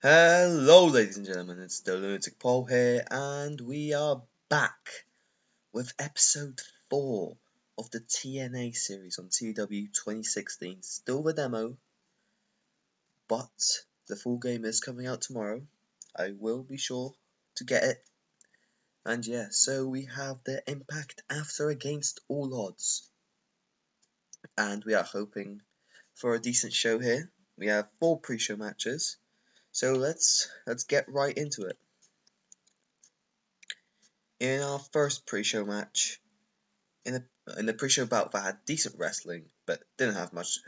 Hello, ladies and gentlemen, it's the Lunatic Paul here, and we are back with episode 4 of the TNA series on TEW 2016. Still the demo, but the full game is coming out tomorrow. I will be sure to get it. And yeah, so we have the Impact After Against All Odds, and we are hoping for a decent show here. We have 4 pre-show matches, so let's get right into it. In our first pre-show match, in the pre-show bout that had decent wrestling but didn't have much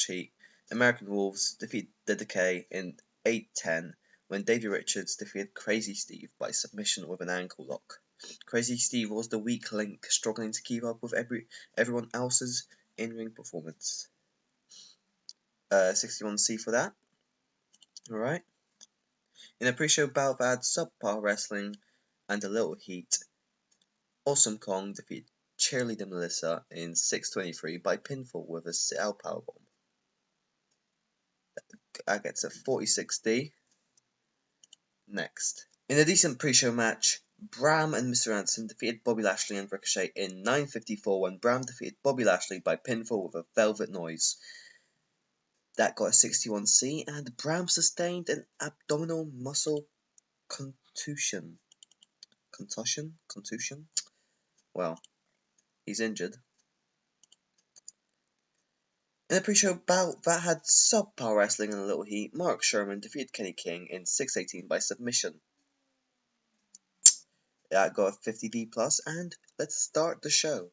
heat, American Wolves defeated the Decay in 8-10 when Davey Richards defeated Crazy Steve by submission with an ankle lock. Crazy Steve was the weak link, struggling to keep up with everyone else's in-ring performance. 61C for that. Alright. In a pre-show bout that had subpar wrestling and a little heat, Awesome Kong defeated Cheerleader Melissa in 6:23 by pinfall with a sit-out powerbomb. That gets a 46D. Next. In a decent pre-show match, Bram and Mr. Anderson defeated Bobby Lashley and Ricochet in 9:54 when Bram defeated Bobby Lashley by pinfall with a velvet noise. That got a 61C, and Bram sustained an abdominal muscle contusion. Contusion? Well, he's injured. In a pre-show bout that had subpar wrestling and a little heat, Mark Sherman defeated Kenny King in 6:18 by submission. That got a 50D+, and let's start the show.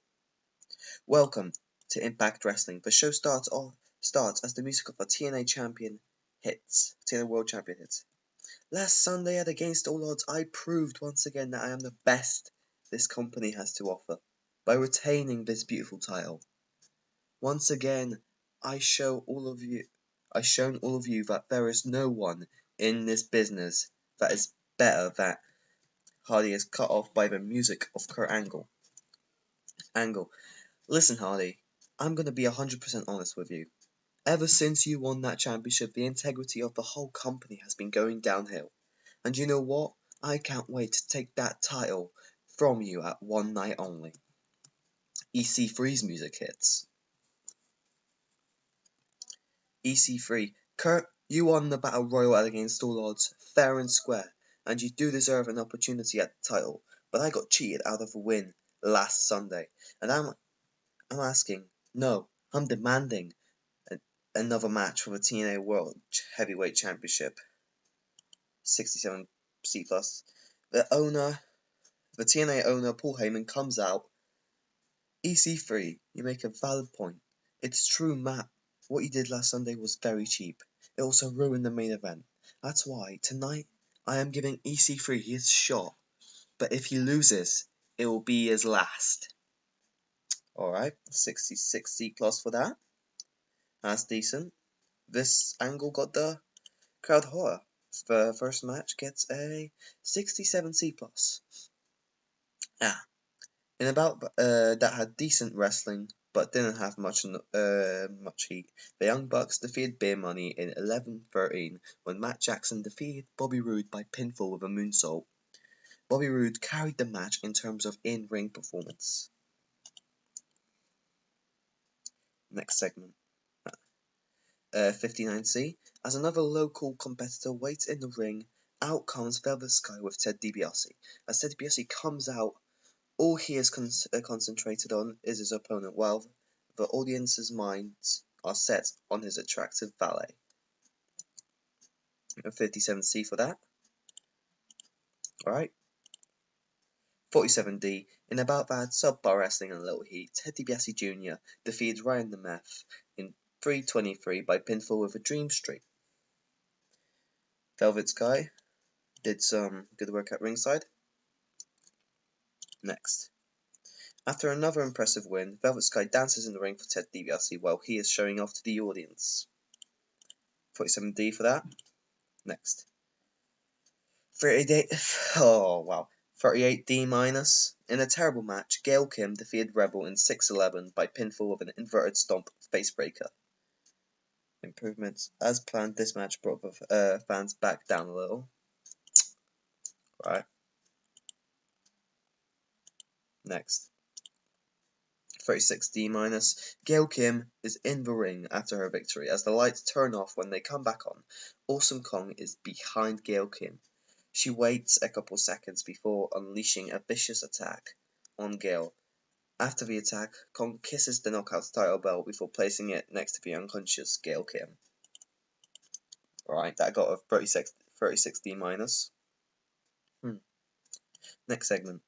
Welcome to Impact Wrestling. The show starts as the music of a TNA champion hits. TNA World Champion hits. Last Sunday at Against All Odds, I proved once again that I am the best this company has to offer by retaining this beautiful title. Once again, I've shown all of you that there is no one in this business that is better than Hardy is cut off by the music of Kurt Angle. Listen, Hardy, I'm gonna be 100% honest with you. Ever since you won that championship, the integrity of the whole company has been going downhill. And you know what? I can't wait to take that title from you at one night only. EC3's music hits. EC3, Kurt, you won the Battle Royal at Against All Odds, fair and square, and you do deserve an opportunity at the title, but I got cheated out of a win last Sunday, and I'm asking, no, I'm demanding another match for the TNA World Heavyweight Championship. 67C+. The TNA owner, Paul Heyman, comes out. EC3, you make a valid point. It's true, Matt. What you did last Sunday was very cheap. It also ruined the main event. That's why, tonight, I am giving EC3 his shot. But if he loses, it will be his last. Alright, 66C+ for that. That's decent. This angle got the crowd horror. The first match gets a 67C+. In a bout that had decent wrestling but didn't have much heat, the Young Bucks defeated Beer Money in 11:13 when Matt Jackson defeated Bobby Roode by pinfall with a moonsault. Bobby Roode carried the match in terms of in-ring performance. Next segment. 59C. As another local competitor waits in the ring, out comes Velvet Sky with Ted DiBiase. As Ted DiBiase comes out, all he is concentrated on is his opponent, while the audience's minds are set on his attractive valet. 57C for that. Alright. 47D. In a bout that had subpar wrestling and a little heat, Ted DiBiase Jr. defeated Ryan the Meth in 3:23 by pinfall with a dream streak. Velvet Sky did some good work at ringside. Next. After another impressive win, Velvet Sky dances in the ring for Ted DiBiase while he is showing off to the audience. 47D for that. Next. 38. Oh wow. 38D minus. In a terrible match, Gail Kim defeated Rebel in 6:11 by pinfall with an inverted stomp facebreaker. Improvements. As planned, this match brought the fans back down a little. Right. Next. 36D-. Gail Kim is in the ring after her victory. As the lights turn off when they come back on, Awesome Kong is behind Gail Kim. She waits a couple seconds before unleashing a vicious attack on Gail. After the attack, Kong kisses the Knockouts title belt before placing it next to the unconscious Gail Kim. Right, that got a 36D-. Next segment.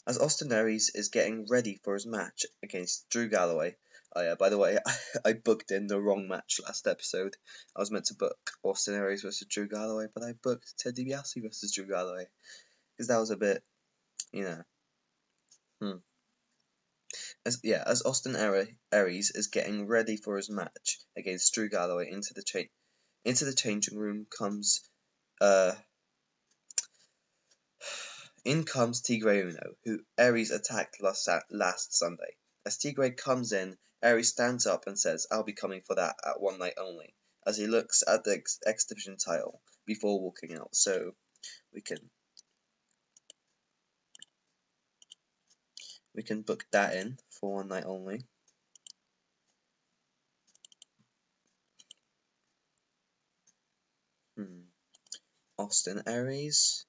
As Austin Aries is getting ready for his match against Drew Galloway. Oh yeah, by the way, I booked in the wrong match last episode. I was meant to book Austin Aries versus Drew Galloway, but I booked Ted DiBiase versus Drew Galloway. Because that was a bit, you know. As Austin Aries is getting ready for his match against Drew Galloway, into the changing room comes in comes Tigre Uno, who Aries attacked last Sunday. As Tigre comes in, Aries stands up and says, "I'll be coming for that at one night only," as he looks at the X Division title before walking out. So we can book that in for one night only. Austin Aries.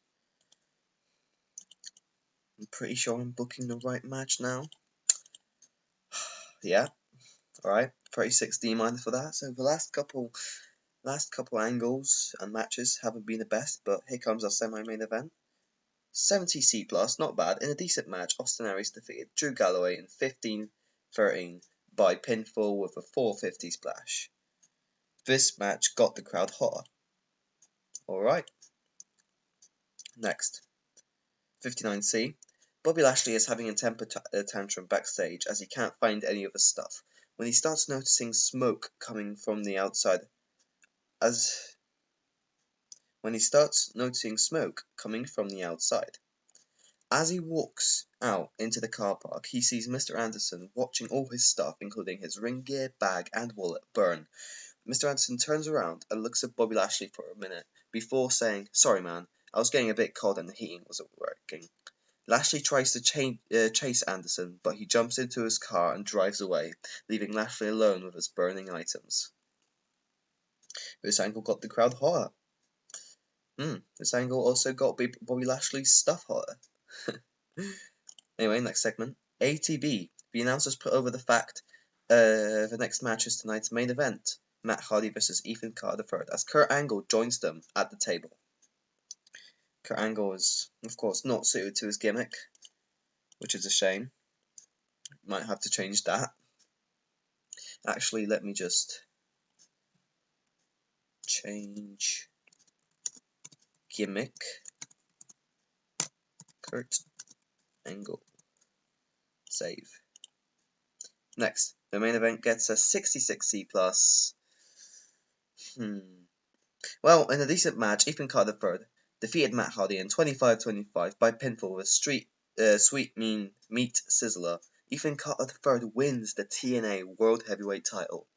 I'm pretty sure I'm booking the right match now. Yeah, alright, 36D- for that. So the last couple angles and matches haven't been the best, but here comes our semi-main event. 70C+, not bad. In a decent match, Austin Aries defeated Drew Galloway in 15-13 by pinfall with a 450 splash. This match got the crowd hotter. Alright. Next. 59C. Bobby Lashley is having a temper tantrum backstage as he can't find any of his stuff. When he starts noticing smoke coming from the outside, as he walks out into the car park, he sees Mr. Anderson watching all his stuff, including his ring gear, bag, and wallet, burn. Mr. Anderson turns around and looks at Bobby Lashley for a minute before saying, "Sorry man, I was getting a bit cold and the heating wasn't working." Lashley tries to chase Anderson, but he jumps into his car and drives away, leaving Lashley alone with his burning items. This angle got the crowd hotter. This angle also got Bobby Lashley's stuff hotter. Anyway, next segment. ATB. The announcers put over the fact the next match is tonight's main event. Matt Hardy versus Ethan Carter III, as Kurt Angle joins them at the table. Kurt Angle is, of course, not suited to his gimmick, which is a shame. Might have to change that. Actually, let me just change gimmick. Kurt Angle. Save. Next, the main event gets a 66C+. Well, in a decent match, Ethan Carter III defeated Matt Hardy in 25-25 by pinfall with Sweet Meat Sizzler. Ethan Carter III wins the TNA World Heavyweight title.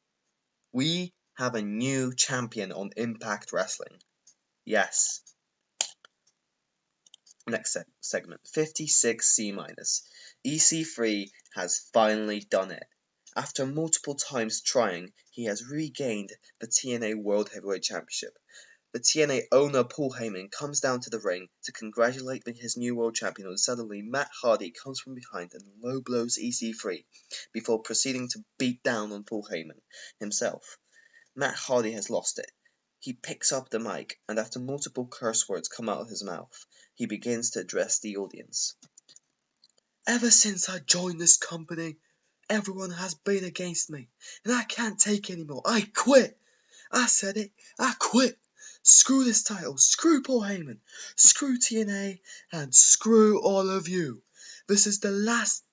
We have a new champion on Impact Wrestling. Yes. Next segment, 56C-. EC3 has finally done it. After multiple times trying, he has regained the TNA World Heavyweight Championship. The TNA owner Paul Heyman comes down to the ring to congratulate his new world champion, and suddenly Matt Hardy comes from behind and low blows EC3 before proceeding to beat down on Paul Heyman himself. Matt Hardy has lost it. He picks up the mic, and after multiple curse words come out of his mouth, he begins to address the audience. "Ever since I joined this company, everyone has been against me, and I can't take anymore. I quit. I said it. I quit. Screw this title. Screw Paul Heyman. Screw TNA. And screw all of you. This is the last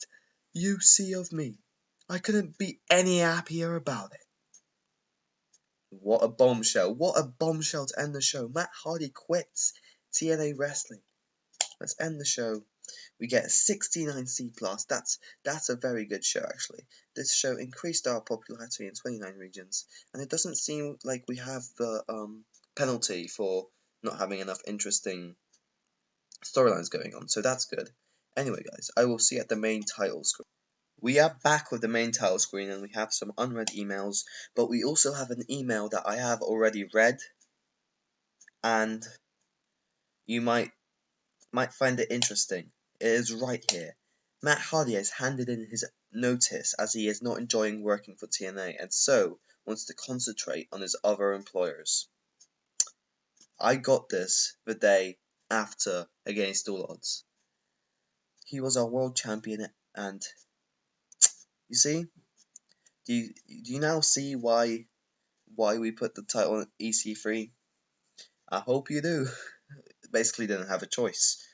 you see of me. I couldn't be any happier about it." What a bombshell. What a bombshell to end the show. Matt Hardy quits TNA Wrestling. Let's end the show We get a 69C+. That's a very good show, actually. This show increased our popularity in 29 regions, and it doesn't seem like we have the penalty for not having enough interesting storylines going on, so that's good. Anyway, guys, I will see you at the main title screen. We are back with the main title screen, and we have some unread emails, but we also have an email that I have already read, and you might find it interesting. It is right here. Matt Hardy has handed in his notice as he is not enjoying working for TNA and so wants to concentrate on his other employers. I got this the day after Against All Odds. He was our world champion, and you see, do you now see why we put the title on EC3? I hope you do. Basically didn't have a choice.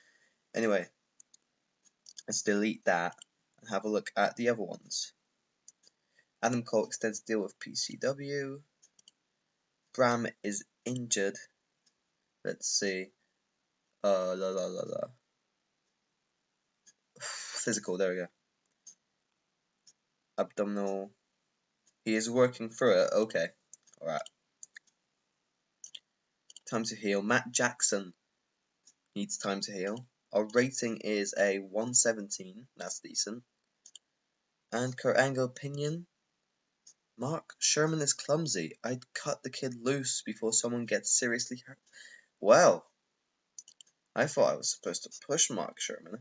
Anyway, let's delete that and have a look at the other ones. Adam Cole extends deal with PCW. Bram is injured. Let's see. Physical, there we go. Abdominal. He is working through it. Okay. Alright. Time to heal. Matt Jackson needs time to heal. Our rating is a 117. That's decent. And Kurt Angle opinion. Mark Sherman is clumsy. I'd cut the kid loose before someone gets seriously hurt. Well, I thought I was supposed to push Mark Sherman.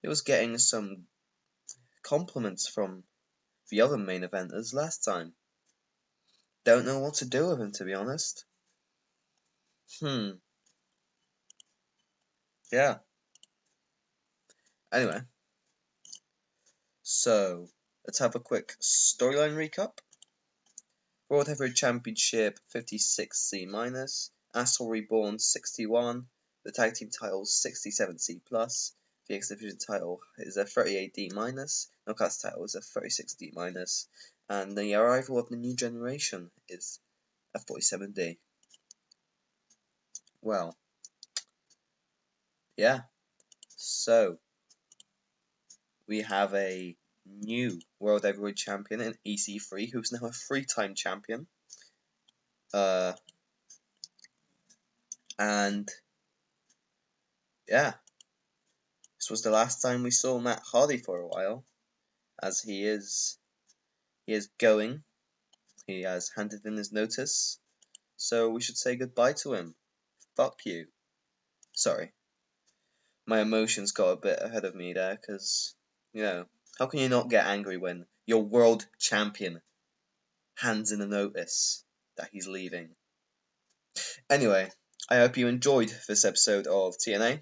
He was getting some compliments from the other main eventers last time. Don't know what to do with him, to be honest. Yeah. Anyway. So, let's have a quick storyline recap. World Heavyweight Championship 56C-, Asshole Reborn 61, the Tag Team titles 67C+, the X Division title is a 38D-, Knockouts title is a 36D-, and the Arrival of the New Generation is a 47D. Well, yeah, so we have a new World Heavyweight Champion in EC3, who's now a 3-time champion. And yeah, this was the last time we saw Matt Hardy for a while, as he is going. He has handed in his notice, so we should say goodbye to him. Fuck you. Sorry, my emotions got a bit ahead of me there, because, you know, how can you not get angry when your world champion hands in a notice that he's leaving? Anyway, I hope you enjoyed this episode of TNA,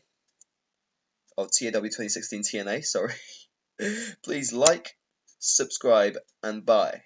of TAW 2016 TNA, sorry. Please like, subscribe, and bye.